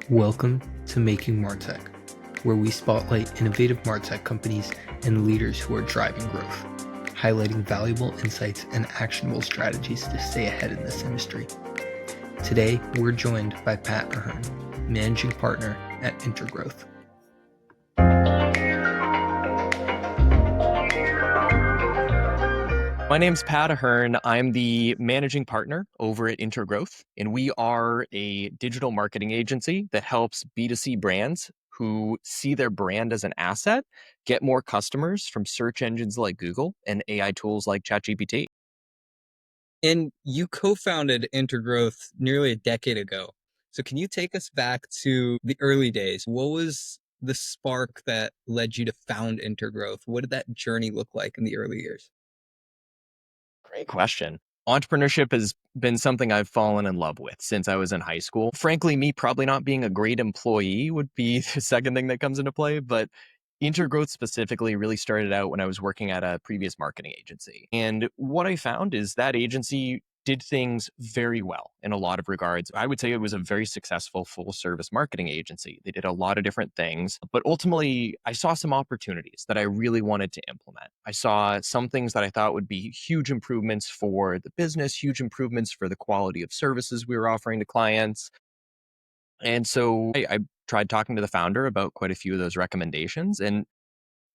Welcome to Making MarTech, where we spotlight innovative MarTech companies and leaders who are driving growth, highlighting valuable insights and actionable strategies to stay ahead in this industry. Today, we're joined by Pat Ahern, Managing Partner at Intergrowth. My name's Pat Ahern. I'm the managing partner over at Intergrowth, and we are a digital marketing agency that helps B2C brands who see their brand as an asset get more customers from search engines like Google and AI tools like ChatGPT. And you co-founded Intergrowth nearly a decade ago. So can you take us back to the early days? What was the spark that led you to found Intergrowth? What did that journey look like in the early years? Great question. Entrepreneurship has been something I've fallen in love with since I was in high school. Frankly, me probably not being a great employee would be the second thing that comes into play, but Intergrowth specifically really started out when I was working at a previous marketing agency. And what I found is that agency did things very well in a lot of regards. I would say it was a very successful full service marketing agency. They did a lot of different things, but ultimately I saw some opportunities that I really wanted to implement. I saw some things that I thought would be huge improvements for the business, huge improvements for the quality of services we were offering to clients. And so I tried talking to the founder about quite a few of those recommendations. And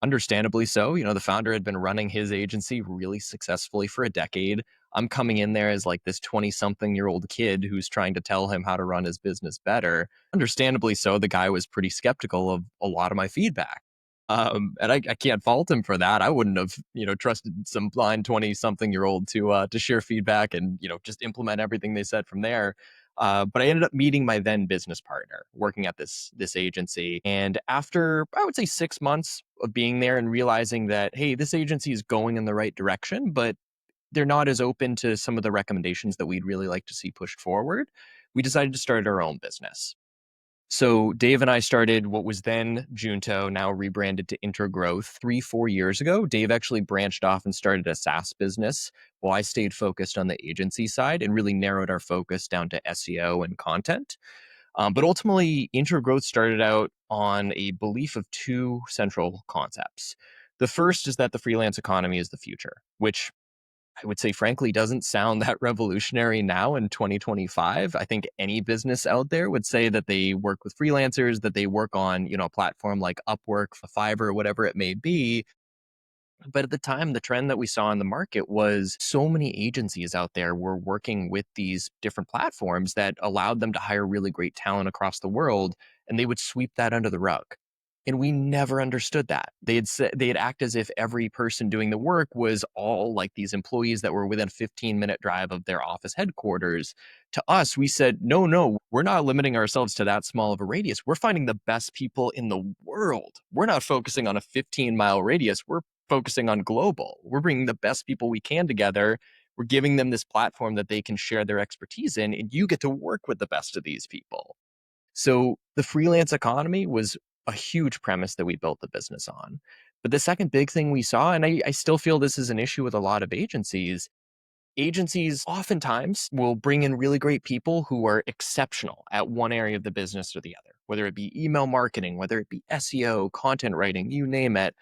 understandably so, the founder had been running his agency really successfully for a decade. I'm coming in there as like this 20-something-year-old kid who's trying to tell him how to run his business better. Understandably so, the guy was pretty skeptical of a lot of my feedback. And I can't fault him for that. I wouldn't have, trusted some blind 20-something-year-old to share feedback and, just implement everything they said from there. But I ended up meeting my then business partner working at this agency. And after, I would say, 6 months of being there and realizing that, hey, this agency is going in the right direction, but they're not as open to some of the recommendations that we'd really like to see pushed forward, we decided to start our own business. So Dave and I started what was then Junto, now rebranded to Intergrowth 3-4 years ago. Dave actually branched off and started a SaaS business while I stayed focused on the agency side and really narrowed our focus down to SEO and content. But ultimately, Intergrowth started out on a belief of two central concepts. The first is that the freelance economy is the future, which I would say, frankly, doesn't sound that revolutionary now in 2025. I think any business out there would say that they work with freelancers, that they work on, a platform like Upwork, Fiverr, whatever it may be. But at the time, the trend that we saw in the market was so many agencies out there were working with these different platforms that allowed them to hire really great talent across the world, and they would sweep that under the rug. And we never understood that. They'd act as if every person doing the work was all like these employees that were within a 15-minute drive of their office headquarters. To us, we said, no, no, we're not limiting ourselves to that small of a radius. We're finding the best people in the world. We're not focusing on a 15-mile radius. We're focusing on global. We're bringing the best people we can together. We're giving them this platform that they can share their expertise in, and you get to work with the best of these people. So the freelance economy was a huge premise that we built the business on. But the second big thing we saw, and I still feel this is an issue with a lot of agencies oftentimes will bring in really great people who are exceptional at one area of the business or the other, whether it be email marketing, whether it be SEO, content writing, you name it.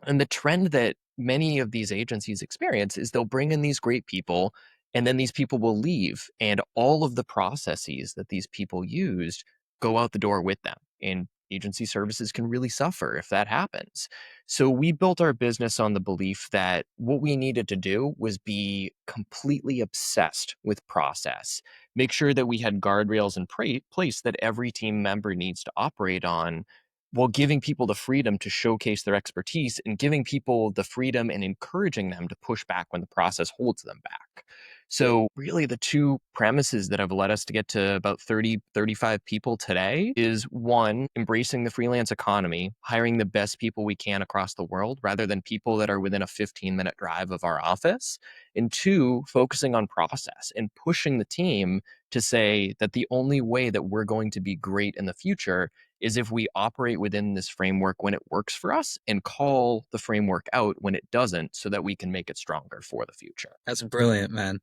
And the trend that many of these agencies experience is they'll bring in these great people and then these people will leave and all of the processes that these people used go out the door with them. And agency services can really suffer if that happens. So we built our business on the belief that what we needed to do was be completely obsessed with process, make sure that we had guardrails in place that every team member needs to operate on, while giving people the freedom to showcase their expertise and giving people the freedom and encouraging them to push back when the process holds them back. So really the two premises that have led us to get to about 30, 35 people today is one, embracing the freelance economy, hiring the best people we can across the world rather than people that are within a 15-minute drive of our office. And two, focusing on process and pushing the team to say that the only way that we're going to be great in the future is if we operate within this framework when it works for us and call the framework out when it doesn't so that we can make it stronger for the future. That's brilliant, man.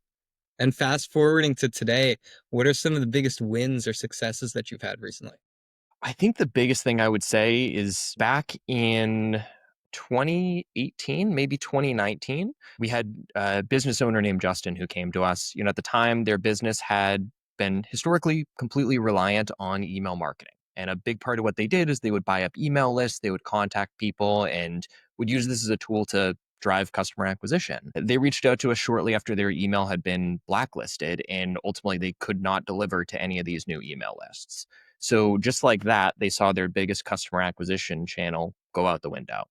And fast forwarding to today, what are some of the biggest wins or successes that you've had recently? I think the biggest thing I would say is back in 2018, maybe 2019, we had a business owner named Justin who came to us. At the time, their business had been historically completely reliant on email marketing. And a big part of what they did is they would buy up email lists, they would contact people, and would use this as a tool to drive customer acquisition. They reached out to us shortly after their email had been blacklisted, and ultimately they could not deliver to any of these new email lists. So just like that, they saw their biggest customer acquisition channel go out the window.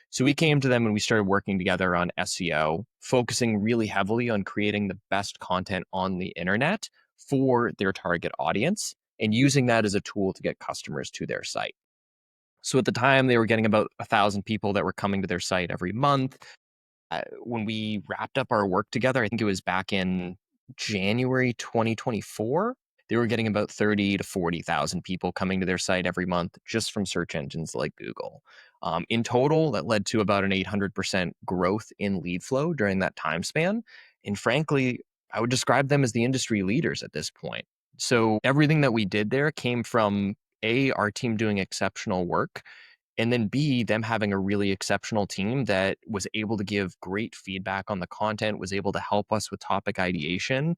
So we came to them and we started working together on SEO, focusing really heavily on creating the best content on the internet for their target audience and using that as a tool to get customers to their site. So at the time, they were getting about 1,000 people that were coming to their site every month. When we wrapped up our work together, I think it was back in January 2024, they were getting about 30 to 40,000 people coming to their site every month just from search engines like Google. In total, that led to about an 800% growth in lead flow during that time span. And frankly, I would describe them as the industry leaders at this point. So everything that we did there came from A, our team doing exceptional work, and then B, them having a really exceptional team that was able to give great feedback on the content, was able to help us with topic ideation,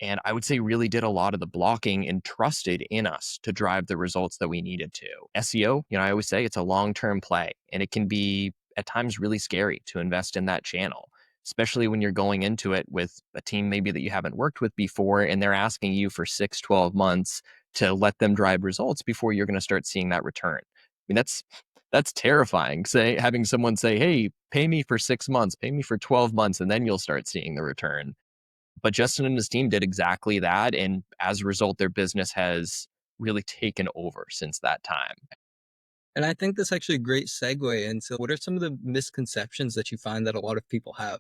and I would say really did a lot of the blocking and trusted in us to drive the results that we needed to. SEO, I always say it's a long-term play, and it can be at times really scary to invest in that channel, especially when you're going into it with a team maybe that you haven't worked with before, and they're asking you for 6, 12 months to let them drive results before you're going to start seeing that return. I mean, that's terrifying. Say having someone say, "Hey, pay me for 6 months, pay me for 12 months, and then you'll start seeing the return." But Justin and his team did exactly that, and as a result, their business has really taken over since that time. And I think that's actually a great segue into what are some of the misconceptions that you find that a lot of people have?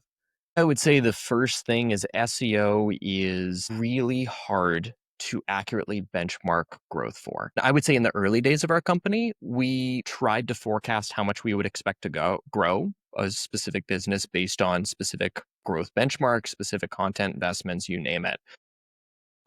I would say the first thing is SEO is really hard to accurately benchmark growth for. I would say in the early days of our company, we tried to forecast how much we would expect to grow a specific business based on specific growth benchmarks, specific content investments, you name it.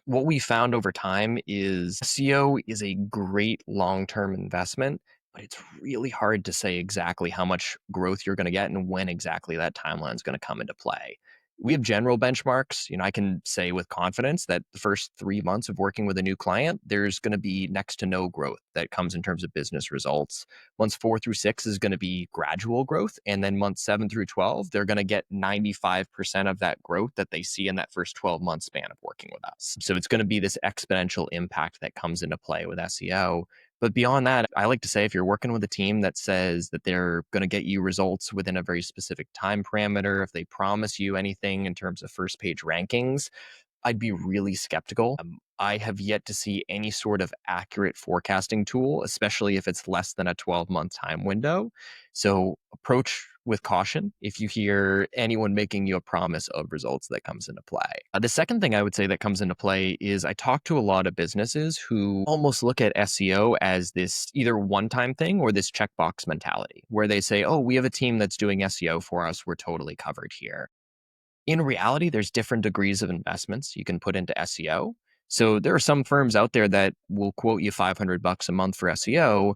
What we found over time is SEO is a great long-term investment, but it's really hard to say exactly how much growth you're going to get and when exactly that timeline is going to come into play. We have general benchmarks. I can say with confidence that the first 3 months of working with a new client, there's going to be next to no growth that comes in terms of business results. Months 4 through 6 is going to be gradual growth. And then months 7 through 12, they're going to get 95% of that growth that they see in that first 12-month span of working with us. So it's going to be this exponential impact that comes into play with SEO. But beyond that, I like to say if you're working with a team that says that they're going to get you results within a very specific time parameter, if they promise you anything in terms of first page rankings, I'd be really skeptical. I have yet to see any sort of accurate forecasting tool, especially if it's less than a 12-month time window. So approach with caution if you hear anyone making you a promise of results that comes into play. The second thing I would say that comes into play is I talk to a lot of businesses who almost look at SEO as this either one-time thing or this checkbox mentality where they say, oh, we have a team that's doing SEO for us. We're totally covered here. In reality, there's different degrees of investments you can put into SEO. So there are some firms out there that will quote you $500 a month for SEO.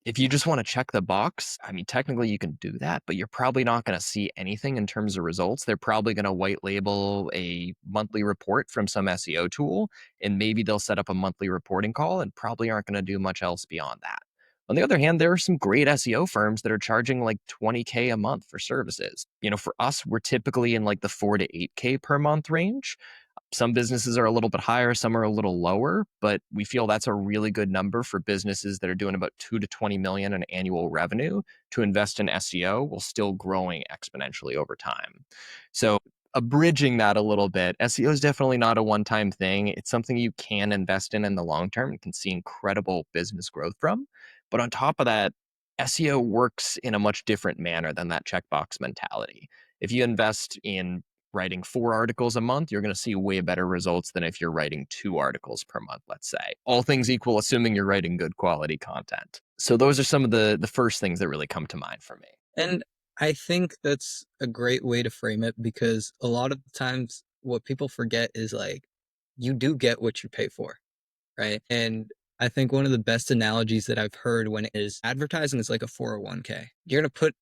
If you just want to check the box, I mean, technically you can do that, but you're probably not going to see anything in terms of results. They're probably going to white label a monthly report from some SEO tool, and maybe they'll set up a monthly reporting call and probably aren't going to do much else beyond that. On the other hand, there are some great SEO firms that are charging like 20K a month for services. For us, we're typically in like the 4 to 8K per month range. Some businesses are a little bit higher, some are a little lower, but we feel that's a really good number for businesses that are doing about 2 to 20 million in annual revenue to invest in SEO while still growing exponentially over time. So, abridging that a little bit, SEO is definitely not a one-time thing. It's something you can invest in the long term and can see incredible business growth from. But on top of that, SEO works in a much different manner than that checkbox mentality. If you invest in writing 4 articles a month, you're going to see way better results than if you're writing 2 articles per month, let's say. All things equal, assuming you're writing good quality content. So those are some of the first things that really come to mind for me. And I think that's a great way to frame it because a lot of the times what people forget is like, you do get what you pay for, right? And I think one of the best analogies that I've heard when it is advertising is like a 401k. You're going to put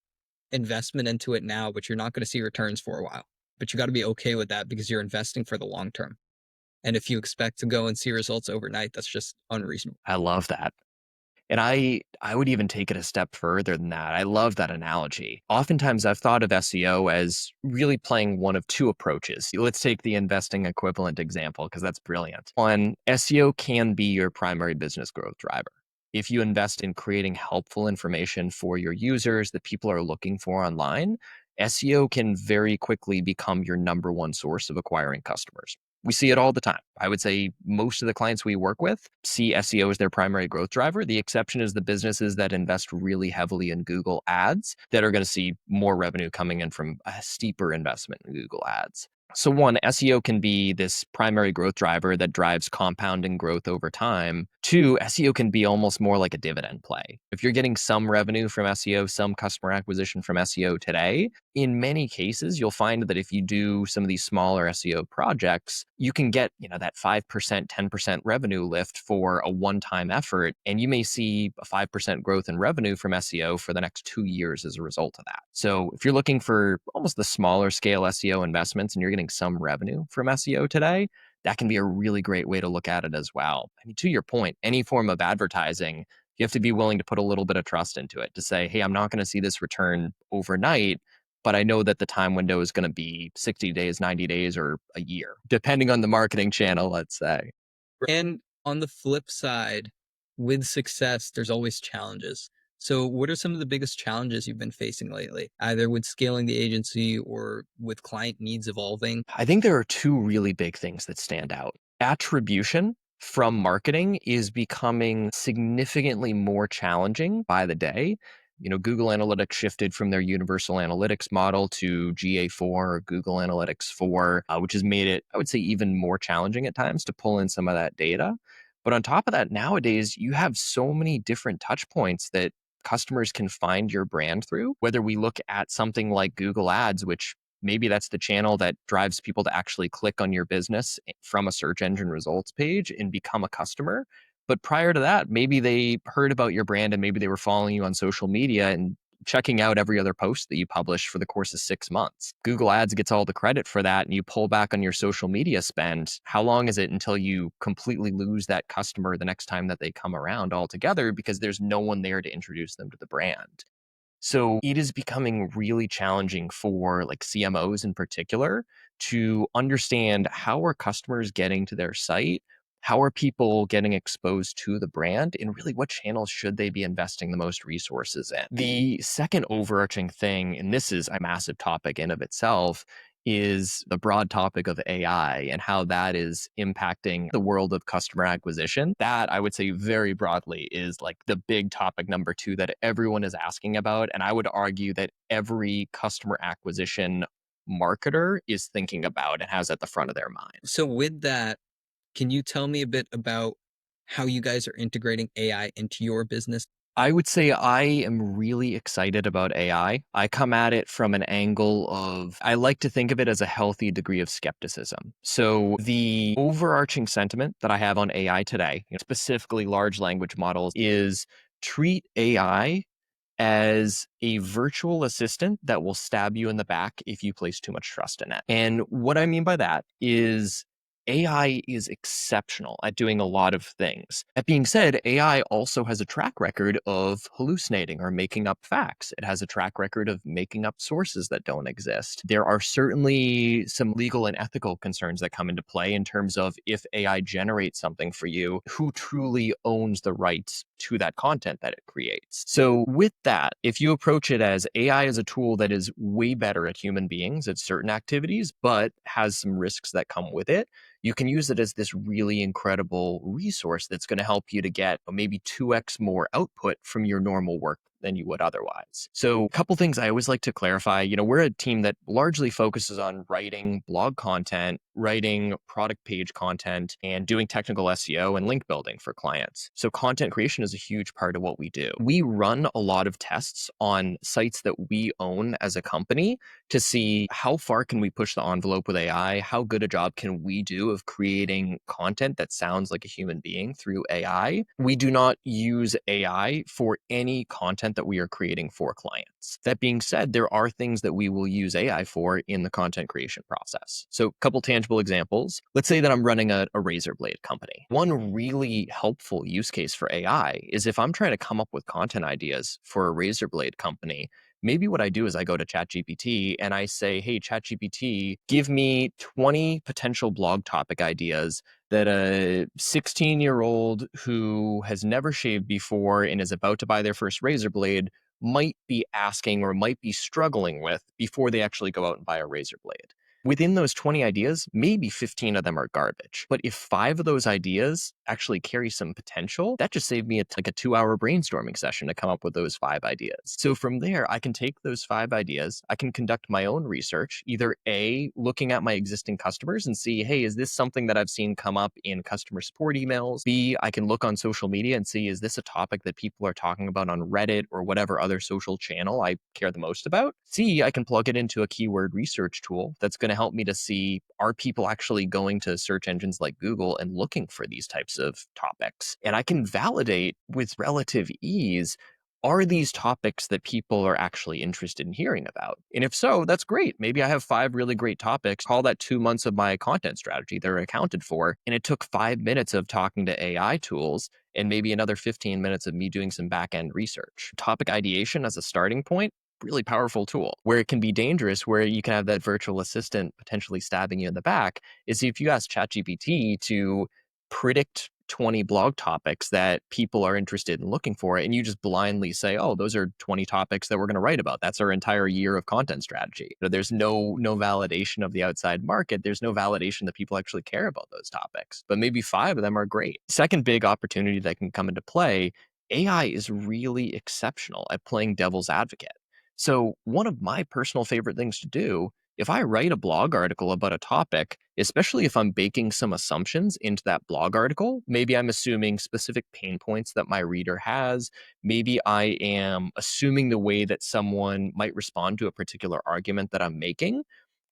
investment into it now, but you're not going to see returns for a while. But you got to be okay with that because you're investing for the long term. And if you expect to go and see results overnight, that's just unreasonable. I love that. And I would even take it a step further than that. I love that analogy. Oftentimes I've thought of SEO as really playing one of two approaches. Let's take the investing equivalent example because that's brilliant. One, SEO can be your primary business growth driver. If you invest in creating helpful information for your users that people are looking for online, SEO can very quickly become your number one source of acquiring customers. We see it all the time. I would say most of the clients we work with see SEO as their primary growth driver. The exception is the businesses that invest really heavily in Google ads that are going to see more revenue coming in from a steeper investment in Google ads. So one, SEO can be this primary growth driver that drives compounding growth over time. Two, SEO can be almost more like a dividend play. If you're getting some revenue from SEO, some customer acquisition from SEO today, in many cases, you'll find that if you do some of these smaller SEO projects, you can get, that 5%, 10% revenue lift for a one-time effort. And you may see a 5% growth in revenue from SEO for the next 2 years as a result of that. So if you're looking for almost the smaller scale SEO investments and you're getting some revenue from SEO today, that can be a really great way to look at it as well. I mean, to your point, any form of advertising, you have to be willing to put a little bit of trust into it to say, hey, I'm not going to see this return overnight, but I know that the time window is going to be 60 days, 90 days, or a year, depending on the marketing channel, let's say. And on the flip side, with success, there's always challenges. So, what are some of the biggest challenges you've been facing lately, either with scaling the agency or with client needs evolving? I think there are two really big things that stand out. Attribution from marketing is becoming significantly more challenging by the day. Google Analytics shifted from their universal analytics model to GA4 or Google Analytics 4, which has made it, I would say, even more challenging at times to pull in some of that data. But on top of that, nowadays, you have so many different touch points that customers can find your brand through, whether we look at something like Google Ads, which maybe that's the channel that drives people to actually click on your business from a search engine results page and become a customer. But prior to that, maybe they heard about your brand and maybe they were following you on social media and checking out every other post that you publish for the course of 6 months. Google Ads gets all the credit for that and you pull back on your social media spend. How long is it until you completely lose that customer the next time that they come around altogether because there's no one there to introduce them to the brand? So it is becoming really challenging for like CMOs in particular to understand how are customers getting to their site? How are people getting exposed to the brand? And really, what channels should they be investing the most resources in? The second overarching thing, and this is a massive topic in of itself, is the broad topic of AI and how that is impacting the world of customer acquisition. That I would say very broadly is like the big topic number two that everyone is asking about. And I would argue that every customer acquisition marketer is thinking about and has at the front of their mind. So, with that, can you tell me a bit about how you guys are integrating AI into your business? I would say I am really excited about AI. I come at it from an angle of, I like to think of it as a healthy degree of skepticism. So the overarching sentiment that I have on AI today, specifically large language models, is treat AI as a virtual assistant that will stab you in the back if you place too much trust in it. And what I mean by that is AI is exceptional at doing a lot of things. That being said, AI also has a track record of hallucinating or making up facts. It has a track record of making up sources that don't exist. There are certainly some legal and ethical concerns that come into play in terms of if AI generates something for you, who truly owns the rights to that content that it creates. So with that, if you approach it as AI is a tool that is way better at human beings at certain activities, but has some risks that come with it, you can use it as this really incredible resource that's going to help you to get maybe 2x more output from your normal work than you would otherwise. So a couple things I always like to clarify, we're a team that largely focuses on writing blog content, writing product page content, and doing technical SEO and link building for clients. So content creation is a huge part of what we do. We run a lot of tests on sites that we own as a company to see how far can we push the envelope with AI, how good a job can we do of creating content that sounds like a human being through AI. We do not use AI for any content that we are creating for clients. That being said, there are things that we will use AI for in the content creation process. So a couple tangible examples. Let's say that I'm running a razor blade company. One really helpful use case for AI is if I'm trying to come up with content ideas for a razor blade company, maybe what I do is I go to ChatGPT and I say, hey, ChatGPT, give me 20 potential blog topic ideas that a 16-year-old who has never shaved before and is about to buy their first razor blade might be asking or might be struggling with before they actually go out and buy a razor blade. Within those 20 ideas, maybe 15 of them are garbage. But if 5 of those ideas actually carry some potential, that just saved me like a 2-hour brainstorming session to come up with those 5 ideas. So from there, I can take those 5 ideas, I can conduct my own research, either A, looking at my existing customers and see, hey, is this something that I've seen come up in customer support emails? B, I can look on social media and see, is this a topic that people are talking about on Reddit or whatever other social channel I care the most about? C, I can plug it into a keyword research tool that's going to help me to see, are people actually going to search engines like Google and looking for these types of topics? And I can validate with relative ease, are these topics that people are actually interested in hearing about? And if so, that's great. Maybe I have 5 really great topics. Call that 2 months of my content strategy. They're accounted for. And it took 5 minutes of talking to AI tools and maybe another 15 minutes of me doing some back-end research. Topic ideation as a starting point, really powerful tool. Where it can be dangerous, where you can have that virtual assistant potentially stabbing you in the back, is if you ask ChatGPT to predict 20 blog topics that people are interested in looking for, and you just blindly say, oh, those are 20 topics that we're going to write about. That's our entire year of content strategy. There's no validation of the outside market. There's no validation that people actually care about those topics, but maybe 5 of them are great. Second big opportunity that can come into play, AI is really exceptional at playing devil's advocate. So one of my personal favorite things to do, if I write a blog article about a topic, especially if I'm baking some assumptions into that blog article, maybe I'm assuming specific pain points that my reader has. Maybe I am assuming the way that someone might respond to a particular argument that I'm making.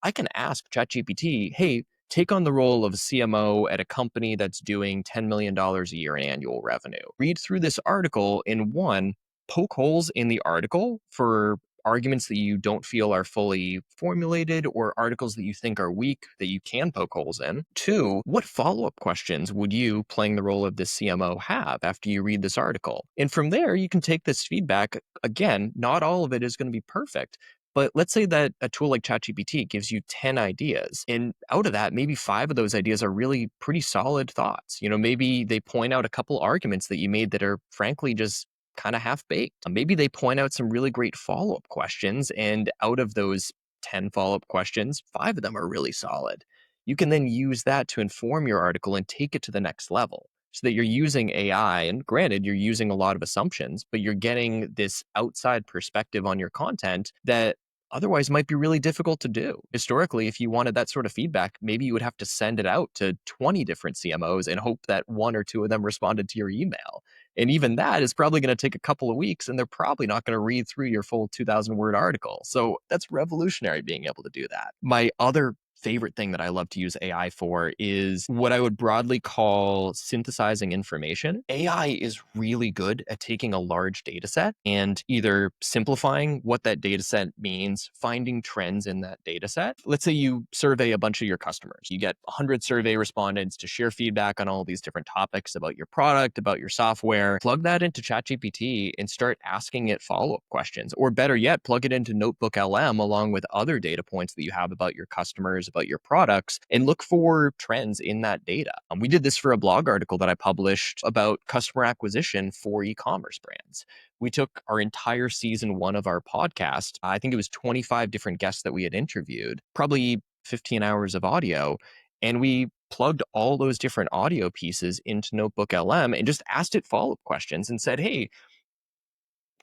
I can ask ChatGPT, hey, take on the role of a CMO at a company that's doing $10 million a year in annual revenue. Read through this article in one, poke holes in the article for arguments that you don't feel are fully formulated or articles that you think are weak that you can poke holes in. 2, what follow-up questions would you, playing the role of the CMO, have after you read this article? And from there, you can take this feedback. Again, not all of it is going to be perfect, but let's say that a tool like ChatGPT gives you 10 ideas, and out of that, maybe 5 of those ideas are really pretty solid thoughts. Maybe they point out a couple arguments that you made that are frankly just kind of half-baked. Maybe they point out some really great follow-up questions, and out of those 10 follow-up questions, 5 of them are really solid. You can then use that to inform your article and take it to the next level so that you're using AI, and granted, you're using a lot of assumptions, but you're getting this outside perspective on your content that otherwise might be really difficult to do. Historically, if you wanted that sort of feedback, maybe you would have to send it out to 20 different CMOs and hope that 1 or 2 of them responded to your email. And even that is probably going to take a couple of weeks, and they're probably not going to read through your full 2,000-word article. So that's revolutionary, being able to do that. My other favorite thing that I love to use AI for is what I would broadly call synthesizing information. AI is really good at taking a large data set and either simplifying what that data set means, finding trends in that data set. Let's say you survey a bunch of your customers. You get 100 survey respondents to share feedback on all these different topics about your product, about your software. Plug that into ChatGPT and start asking it follow-up questions. Or better yet, plug it into Notebook LM along with other data points that you have about your customers, about your products, and look for trends in that data. We did this for a blog article that I published about customer acquisition for e-commerce brands. We took our entire season 1 of our podcast. I think it was 25 different guests that we had interviewed, probably 15 hours of audio. And we plugged all those different audio pieces into Notebook LM and just asked it follow-up questions and said, hey,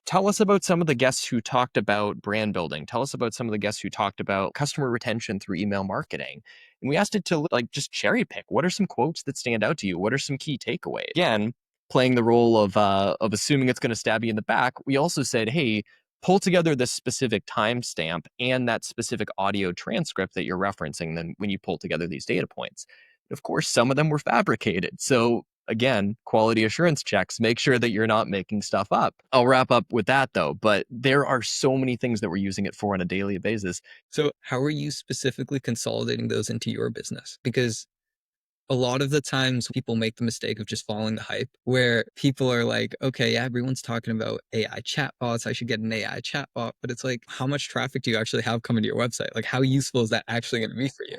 tell us about some of the guests who talked about brand building. Tell us about some of the guests who talked about customer retention through email marketing. And we asked it to like just cherry pick. What are some quotes that stand out to you? What are some key takeaways? Again, playing the role of assuming it's going to stab you in the back, we also said, hey, pull together this specific timestamp and that specific audio transcript that you're referencing then when you pull together these data points. Of course, some of them were fabricated. So again, quality assurance checks, make sure that you're not making stuff up. I'll wrap up with that though, but there are so many things that we're using it for on a daily basis. So how are you specifically consolidating those into your business? Because a lot of the times people make the mistake of just following the hype where people are like, okay, yeah, everyone's talking about AI chatbots. I should get an AI chatbot. But it's like, how much traffic do you actually have coming to your website? Like, how useful is that actually going to be for you?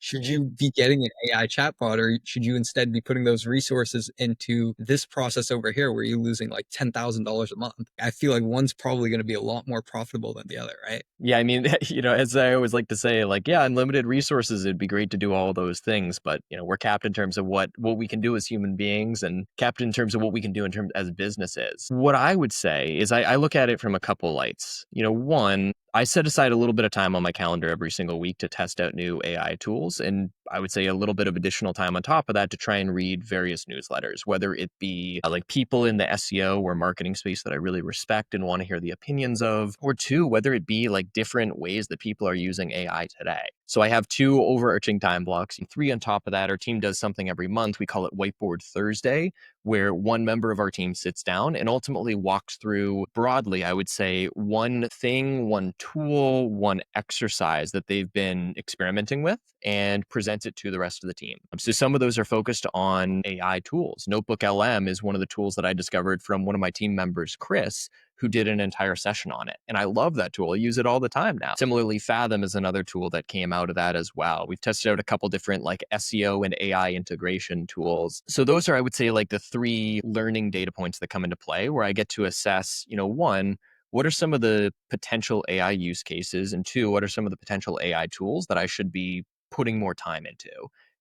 Should you be getting an AI chatbot, or should you instead be putting those resources into this process over here where you're losing like $10,000 a month? I feel like one's probably going to be a lot more profitable than the other, right? Yeah, I mean, as I always like to say, like, yeah, unlimited resources, it'd be great to do all those things, but we're capped in terms of what we can do as human beings and capped in terms of what we can do in terms as businesses. What I would say is I look at it from a couple lights. One, I set aside a little bit of time on my calendar every single week to test out new AI tools. And I would say a little bit of additional time on top of that to try and read various newsletters, whether it be like people in the SEO or marketing space that I really respect and want to hear the opinions of, or two, whether it be like different ways that people are using AI today. So I have two overarching time blocks, and three on top of that. Our team does something every month. We call it Whiteboard Thursday, where one member of our team sits down and ultimately walks through broadly, I would say, one thing, one tool, one exercise that they've been experimenting with and presents it to the rest of the team. So some of those are focused on AI tools. Notebook LM is one of the tools that I discovered from one of my team members, Chris, who did an entire session on it. And I love that tool. I use it all the time now. Similarly, Fathom is another tool that came out of that as well. We've tested out a couple different like SEO and AI integration tools. So those are, I would say, like the three learning data points that come into play where I get to assess, one, what are some of the potential AI use cases? And two, what are some of the potential AI tools that I should be putting more time into?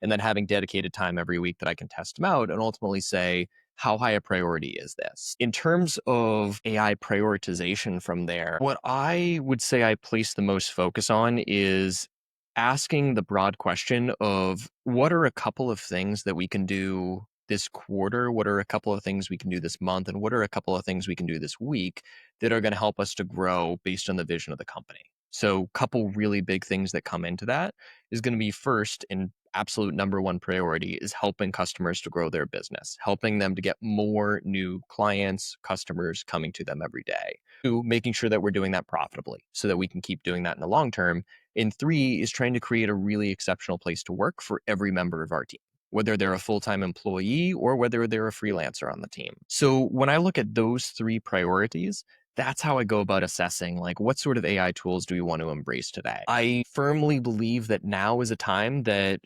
And then having dedicated time every week that I can test them out and ultimately say, how high a priority is this? In terms of AI prioritization from there, what I would say I place the most focus on is asking the broad question of what are a couple of things that we can do this quarter? What are a couple of things we can do this month? And what are a couple of things we can do this week that are going to help us to grow based on the vision of the company? So, a couple really big things that come into that is going to be first and absolute number one priority is helping customers to grow their business, helping them to get more new clients, customers coming to them every day. Two, making sure that we're doing that profitably so that we can keep doing that in the long term. And three is trying to create a really exceptional place to work for every member of our team, whether they're a full-time employee or whether they're a freelancer on the team. So when I look at those three priorities, that's how I go about assessing like what sort of AI tools do we want to embrace today. I firmly believe that now is a time that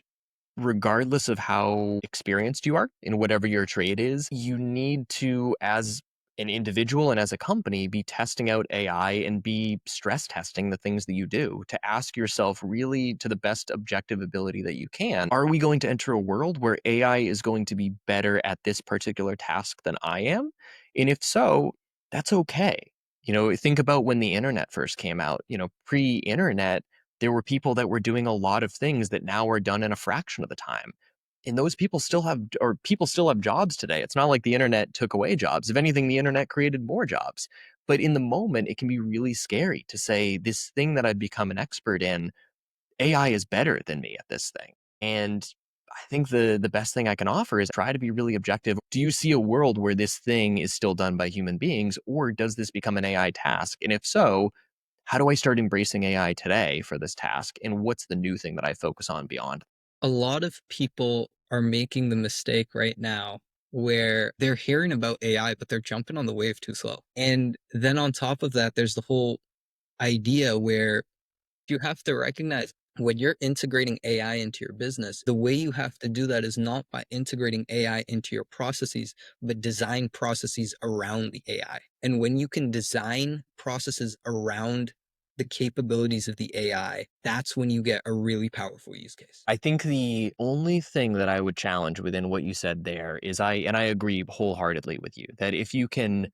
regardless of how experienced you are in whatever your trade is, you need to, as an individual and as a company, be testing out AI and be stress testing the things that you do to ask yourself really to the best objective ability that you can. Are we going to enter a world where AI is going to be better at this particular task than I am? And if so, that's okay. Think about when the internet first came out, pre-internet, there were people that were doing a lot of things that now are done in a fraction of the time. And those people still have jobs today. It's not like the internet took away jobs. If anything, the internet created more jobs. But in the moment, it can be really scary to say this thing that I've become an expert in, AI is better than me at this thing. And I think the best thing I can offer is try to be really objective. Do you see a world where this thing is still done by human beings, or does this become an AI task? And if so, how do I start embracing AI today for this task? And what's the new thing that I focus on beyond? A lot of people are making the mistake right now where they're hearing about AI, but they're jumping on the wave too slow. And then on top of that, there's the whole idea where you have to recognize when you're integrating AI into your business, the way you have to do that is not by integrating AI into your processes, but design processes around the AI. And when you can design processes around the capabilities of the AI, that's when you get a really powerful use case. I think the only thing that I would challenge within what you said there is I agree wholeheartedly with you that if you can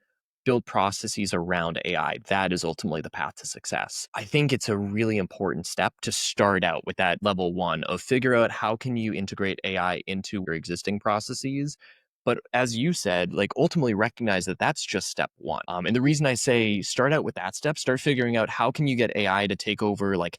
build processes around AI, that is ultimately the path to success. I think it's a really important step to start out with that level one of figure out how can you integrate AI into your existing processes. But as you said, like ultimately recognize that that's just step one. And the reason I say start out with that step, start figuring out how can you get AI to take over like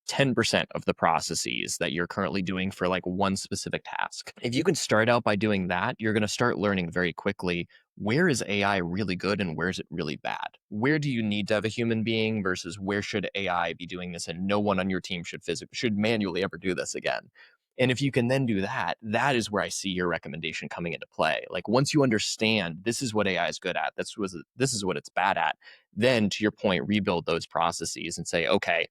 10% of the processes that you're currently doing for like one specific task. If you can start out by doing that, you're going to start learning very quickly where is AI really good and where is it really bad? Where do you need to have a human being versus where should AI be doing this and no one on your team should manually ever do this again? And if you can then do that, that is where I see your recommendation coming into play. Like once you understand this is what AI is good at, this is what it's bad at, then to your point, rebuild those processes and say, okay,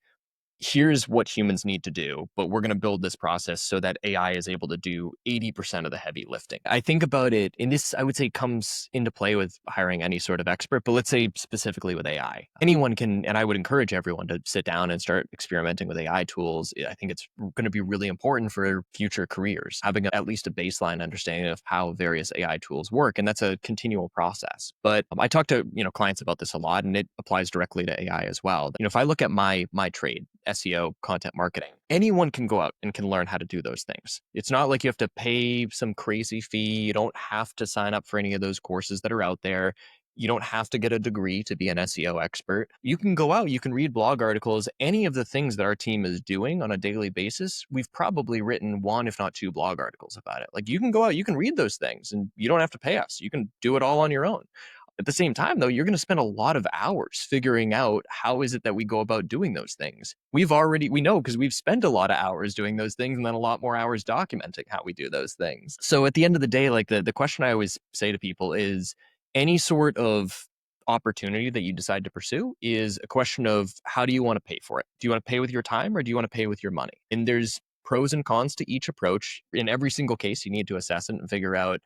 here's what humans need to do, but we're going to build this process so that AI is able to do 80% of the heavy lifting. I think about it, and this I would say comes into play with hiring any sort of expert, but let's say specifically with AI. Anyone can, and I would encourage everyone to sit down and start experimenting with AI tools. I think it's going to be really important for future careers, having at least a baseline understanding of how various AI tools work. And that's a continual process. But I talk to, clients about this a lot, and it applies directly to AI as well. If I look at my trade, SEO, content marketing. Anyone can go out and can learn how to do those things. It's not like you have to pay some crazy fee. You don't have to sign up for any of those courses that are out there. You don't have to get a degree to be an SEO expert. You can go out, you can read blog articles. Any of the things that our team is doing on a daily basis, we've probably written one, if not two blog articles about it. Like you can go out, you can read those things and you don't have to pay us. You can do it all on your own. At the same time, though, you're going to spend a lot of hours figuring out how is it that we go about doing those things. We know because we've spent a lot of hours doing those things and then a lot more hours documenting how we do those things. So at the end of the day, like the question I always say to people is any sort of opportunity that you decide to pursue is a question of how do you want to pay for it? Do you want to pay with your time or do you want to pay with your money? And there's pros and cons to each approach. In every single case, you need to assess it and figure out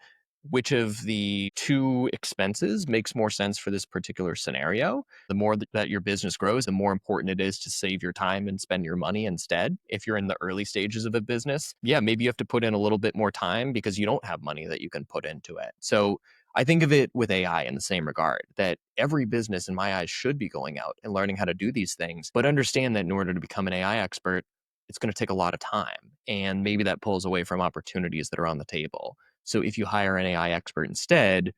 which of the two expenses makes more sense for this particular scenario. The more that your business grows, the more important it is to save your time and spend your money instead. If you're in the early stages of a business, yeah, maybe you have to put in a little bit more time because you don't have money that you can put into it. So I think of it with AI in the same regard, that every business in my eyes should be going out and learning how to do these things, but understand that in order to become an AI expert, it's going to take a lot of time. And maybe that pulls away from opportunities that are on the table. So if you hire an AI expert instead,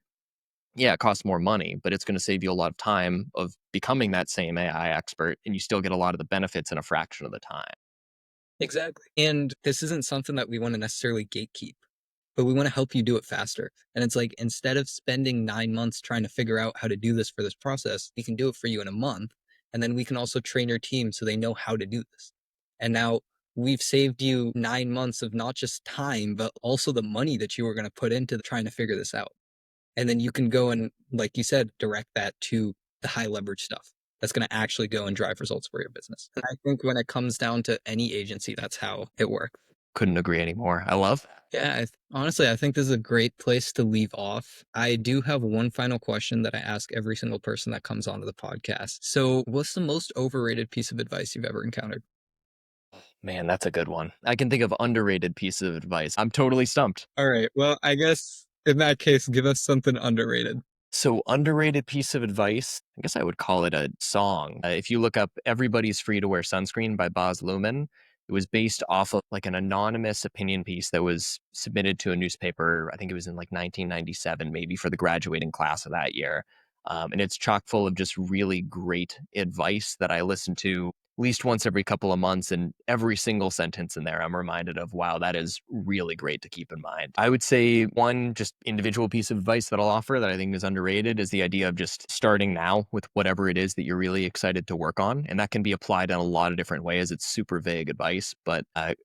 yeah, it costs more money, but it's going to save you a lot of time of becoming that same AI expert, and you still get a lot of the benefits in a fraction of the time. Exactly. And this isn't something that we want to necessarily gatekeep, but we want to help you do it faster. And it's like, instead of spending 9 months trying to figure out how to do this for this process, we can do it for you in a month. And then we can also train your team so they know how to do this. And now we've saved you 9 months of not just time, but also the money that you were going to put into trying to figure this out. And then you can go and, like you said, direct that to the high leverage stuff that's going to actually go and drive results for your business. And I think when it comes down to any agency, that's how it works. Couldn't agree anymore. I love that. Yeah, honestly, I think this is a great place to leave off. I do have one final question that I ask every single person that comes onto the podcast. So, what's the most overrated piece of advice you've ever encountered? Man, that's a good one. I can think of underrated pieces of advice. I'm totally stumped. All right. Well, I guess in that case, give us something underrated. So, underrated piece of advice, I guess I would call it a song. If you look up Everybody's Free to Wear Sunscreen by Boz Luhrmann, it was based off of like an anonymous opinion piece that was submitted to a newspaper. I think it was in like 1997, maybe for the graduating class of that year. And it's chock full of just really great advice that I listen to at least once every couple of months. And every single sentence in there, I'm reminded of, wow, that is really great to keep in mind. I would say one just individual piece of advice that I'll offer that I think is underrated is the idea of just starting now with whatever it is that you're really excited to work on. And that can be applied in a lot of different ways. It's super vague advice, but, a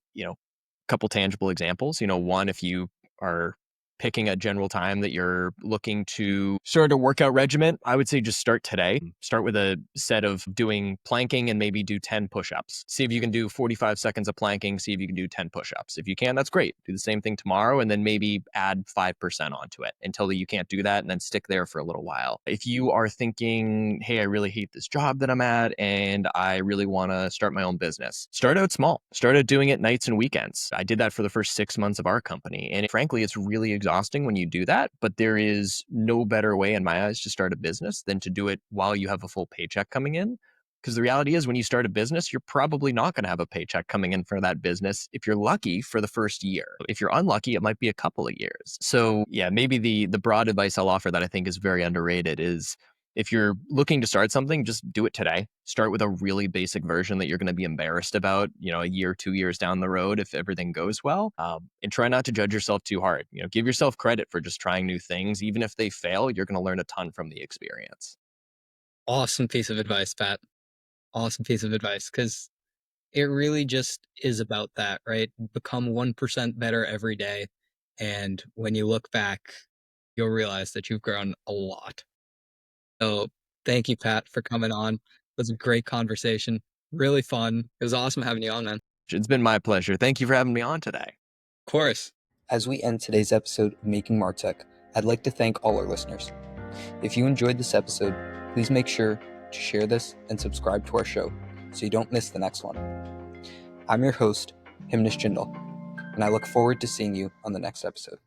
couple tangible examples. One, if you are picking a general time that you're looking to start a workout regimen, I would say just start today. Start with a set of doing planking and maybe do 10 push-ups. See if you can do 45 seconds of planking, see if you can do 10 push-ups. If you can, that's great. Do the same thing tomorrow and then maybe add 5% onto it until you can't do that, and then stick there for a little while. If you are thinking, hey, I really hate this job that I'm at and I really want to start my own business, start out small. Start out doing it nights and weekends. I did that for the first 6 months of our company. And frankly, it's really exhausting when you do that, but there is no better way in my eyes to start a business than to do it while you have a full paycheck coming in. Because the reality is when you start a business, you're probably not going to have a paycheck coming in for that business if you're lucky for the first year. If you're unlucky, it might be a couple of years. So yeah, maybe the broad advice I'll offer that I think is very underrated is if you're looking to start something, just do it today. Start with a really basic version that you're going to be embarrassed about, a year, 2 years down the road if everything goes well. And try not to judge yourself too hard. Give yourself credit for just trying new things. Even if they fail, you're going to learn a ton from the experience. Awesome piece of advice, Pat. Awesome piece of advice, because it really just is about that, right? Become 1% better every day. And when you look back, you'll realize that you've grown a lot. So thank you, Pat, for coming on. It was a great conversation. Really fun. It was awesome having you on, man. It's been my pleasure. Thank you for having me on today. Of course. As we end today's episode of Making Martech, I'd like to thank all our listeners. If you enjoyed this episode, please make sure to share this and subscribe to our show so you don't miss the next one. I'm your host, Himnish Jindal, and I look forward to seeing you on the next episode.